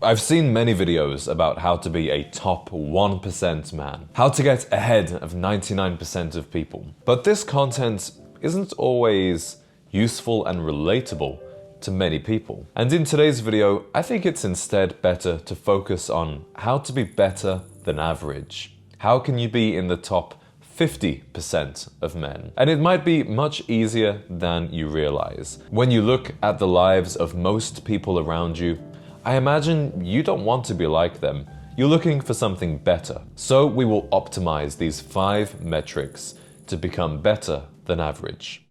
I've seen many videos about how to be a top 1% man, how to get ahead of 99% of people. But this content isn't always useful and relatable to many people. And in today's video, I think it's instead better to focus on how to be better than average. How can you be in the top 50% of men? And it might be much easier than you realize. When you look at the lives of most people around you, I imagine you don't want to be like them. You're looking for something better. So we will optimize these 5 metrics to become better than average.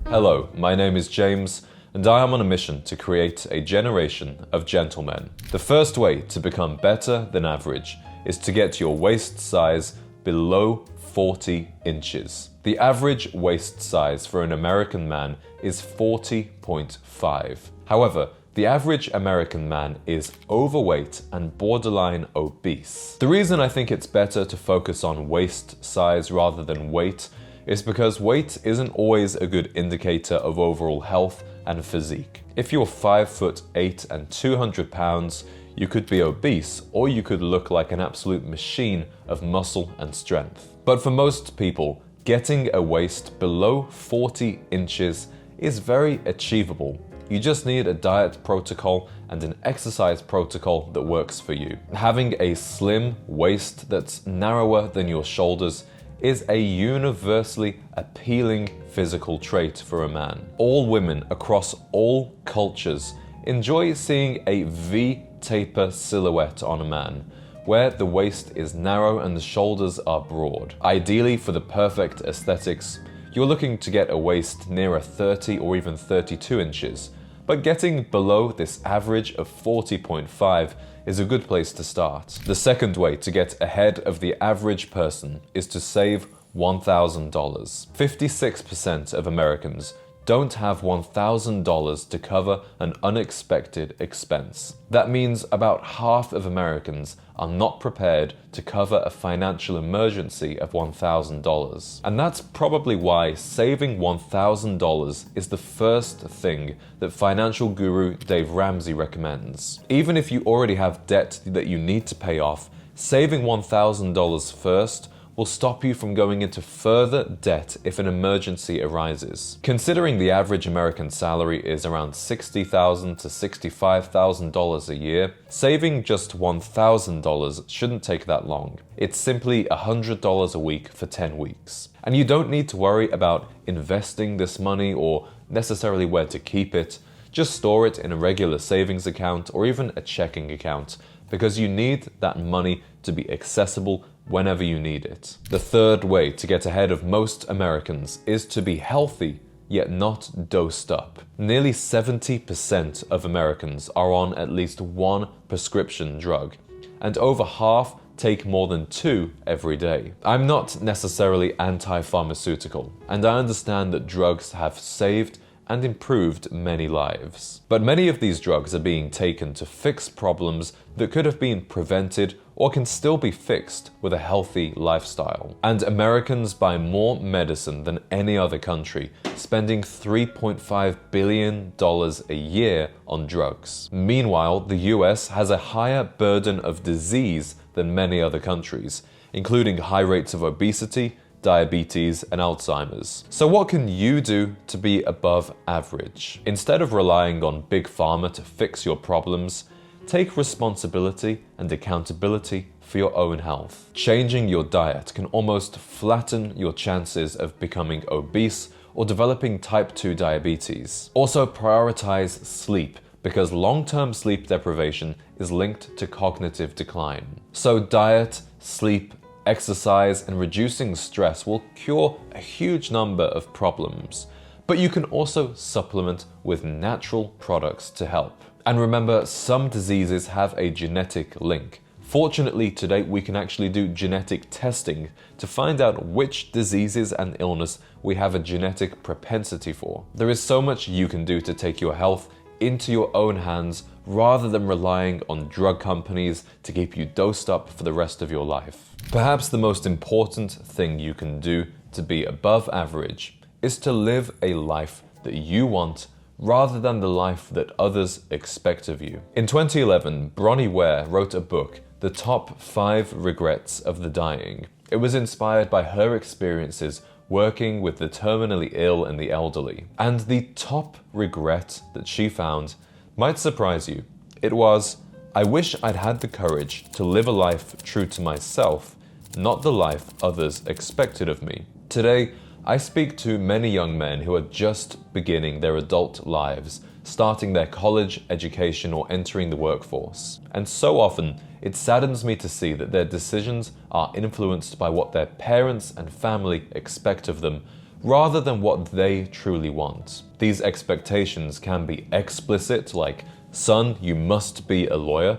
Hello, my name is James, and I am on a mission to create a generation of gentlemen. The first way to become better than average is to get your waist size below 40 inches. The average waist size for an American man is 40.5. However, the average American man is overweight and borderline obese. The reason I think it's better to focus on waist size rather than weight is because weight isn't always a good indicator of overall health and physique. If you're 5'8" and 200 pounds, you could be obese, or you could look like an absolute machine of muscle and strength. But for most people, getting a waist below 40 inches is very achievable. You just need a diet protocol and an exercise protocol that works for you. Having a slim waist that's narrower than your shoulders is a universally appealing physical trait for a man. All women across all cultures enjoy seeing a V-taper silhouette on a man, where the waist is narrow and the shoulders are broad. Ideally, for the perfect aesthetics, you're looking to get a waist nearer 30 or even 32 inches, but getting below this average of 40.5 is a good place to start. The second way to get ahead of the average person is to save $1,000. 56% of Americans don't have $1,000 to cover an unexpected expense. That means about half of Americans are not prepared to cover a financial emergency of $1,000. And that's probably why saving $1,000 is the first thing that financial guru Dave Ramsey recommends. Even if you already have debt that you need to pay off, saving $1,000 first will stop you from going into further debt if an emergency arises. Considering the average American salary is around $60,000 to $65,000 a year, saving just $1,000 shouldn't take that long. It's simply $100 a week for 10 weeks. And you don't need to worry about investing this money or necessarily where to keep it. Just store it in a regular savings account or even a checking account, because you need that money to be accessible whenever you need it. The third way to get ahead of most Americans is to be healthy, yet not dosed up. Nearly 70% of Americans are on at least one prescription drug, and over half take more than 2 every day. I'm not necessarily anti-pharmaceutical, and I understand that drugs have saved and improved many lives. But many of these drugs are being taken to fix problems that could have been prevented or can still be fixed with a healthy lifestyle. And Americans buy more medicine than any other country, spending $3.5 billion a year on drugs. Meanwhile, the US has a higher burden of disease than many other countries, including high rates of obesity, diabetes, and Alzheimer's. So what can you do to be above average? Instead of relying on Big Pharma to fix your problems, take responsibility and accountability for your own health. Changing your diet can almost flatten your chances of becoming obese or developing type 2 diabetes. Also, prioritize sleep, because long-term sleep deprivation is linked to cognitive decline. So diet, sleep, exercise, and reducing stress will cure a huge number of problems. But you can also supplement with natural products to help. And remember, some diseases have a genetic link. Fortunately, today we can actually do genetic testing to find out which diseases and illness we have a genetic propensity for. There is so much you can do to take your health into your own hands rather than relying on drug companies to keep you dosed up for the rest of your life. Perhaps the most important thing you can do to be above average is to live a life that you want rather than the life that others expect of you. In 2011, Bronnie Ware wrote a book, The Top 5 Regrets of the Dying. It was inspired by her experiences working with the terminally ill and the elderly. And the top regret that she found might surprise you. It was, I wish I'd had the courage to live a life true to myself, not the life others expected of me. Today, I speak to many young men who are just beginning their adult lives, starting their college education or entering the workforce. And so often, it saddens me to see that their decisions are influenced by what their parents and family expect of them, rather than what they truly want. These expectations can be explicit, like, son, you must be a lawyer,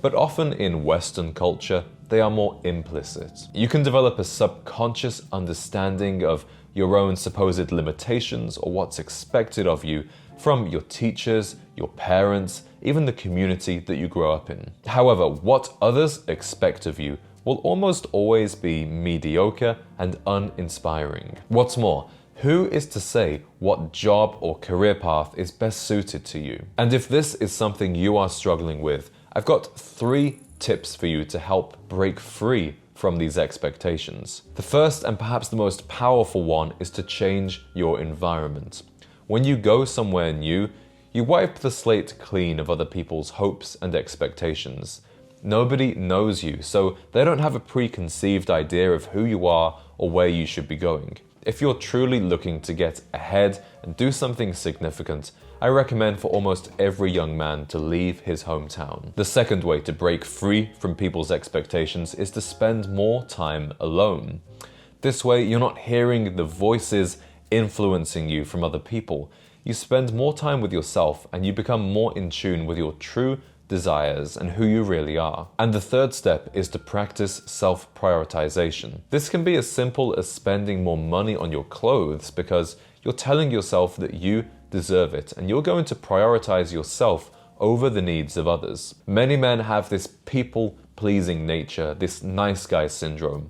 but often in Western culture, they are more implicit. You can develop a subconscious understanding of your own supposed limitations or what's expected of you from your teachers, your parents, even the community that you grow up in. However, what others expect of you will almost always be mediocre and uninspiring. What's more, who is to say what job or career path is best suited to you? And if this is something you are struggling with, I've got 3 tips for you to help break free from these expectations. The first and perhaps the most powerful one is to change your environment. When you go somewhere new, you wipe the slate clean of other people's hopes and expectations. Nobody knows you, so they don't have a preconceived idea of who you are or where you should be going. If you're truly looking to get ahead and do something significant, I recommend for almost every young man to leave his hometown. The second way to break free from people's expectations is to spend more time alone. This way, you're not hearing the voices influencing you from other people. You spend more time with yourself and you become more in tune with your true desires and who you really are. And the third step is to practice self-prioritization. This can be as simple as spending more money on your clothes because you're telling yourself that you deserve it and you're going to prioritize yourself over the needs of others. Many men have this people-pleasing nature, this nice guy syndrome.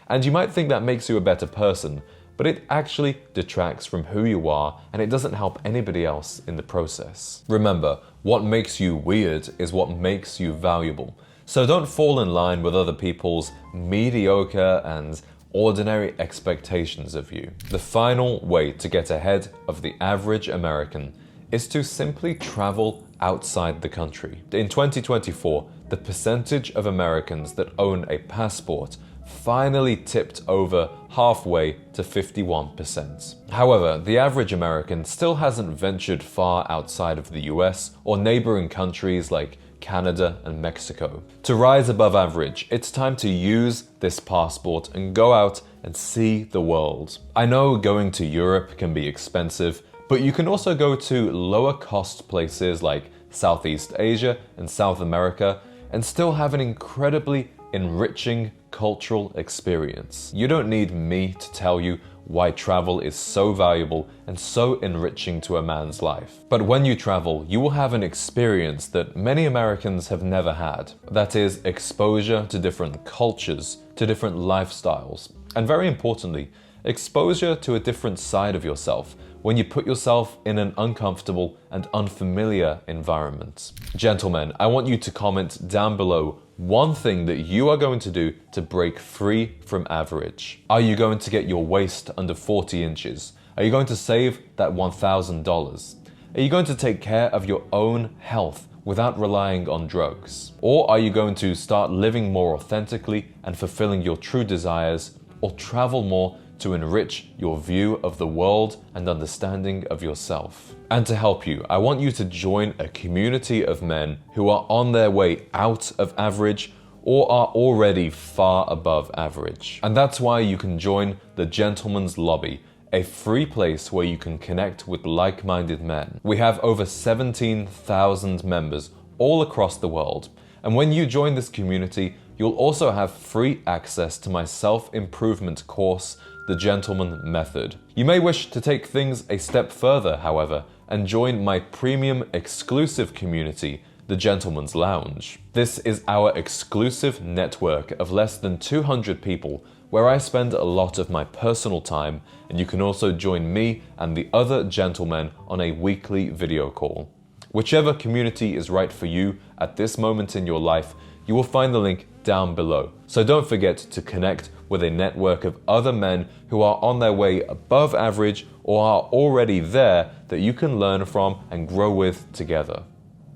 And you might think that makes you a better person, but it actually detracts from who you are and it doesn't help anybody else in the process. Remember, what makes you weird is what makes you valuable. So don't fall in line with other people's mediocre and ordinary expectations of you. The final way to get ahead of the average American is to simply travel outside the country. In 2024, the percentage of Americans that own a passport finally tipped over halfway to 51%. However, the average American still hasn't ventured far outside of the US or neighboring countries like Canada and Mexico. To rise above average, it's time to use this passport and go out and see the world. I know going to Europe can be expensive, but you can also go to lower cost places like Southeast Asia and South America and still have an incredibly enriching cultural experience. You don't need me to tell you why travel is so valuable and so enriching to a man's life. But when you travel, you will have an experience that many Americans have never had. That is exposure to different cultures, to different lifestyles, and very importantly, exposure to a different side of yourself when you put yourself in an uncomfortable and unfamiliar environment. Gentlemen, I want you to comment down below one thing that you are going to do to break free from average. Are you going to get your waist under 40 inches? Are you going to save that $1,000? Are you going to take care of your own health without relying on drugs? Or are you going to start living more authentically and fulfilling your true desires, or travel more to enrich your view of the world and understanding of yourself? And to help you, I want you to join a community of men who are on their way out of average or are already far above average. And that's why you can join the Gentleman's Lobby, a free place where you can connect with like-minded men. We have over 17,000 members all across the world. And when you join this community, you'll also have free access to my self-improvement course, The Gentleman Method. You may wish to take things a step further, however, and join my premium exclusive community, The Gentleman's Lounge. This is our exclusive network of less than 200 people where I spend a lot of my personal time, and you can also join me and the other gentlemen on a weekly video call. Whichever community is right for you at this moment in your life, you will find the link down below. So don't forget to connect with a network of other men who are on their way above average or are already there that you can learn from and grow with together.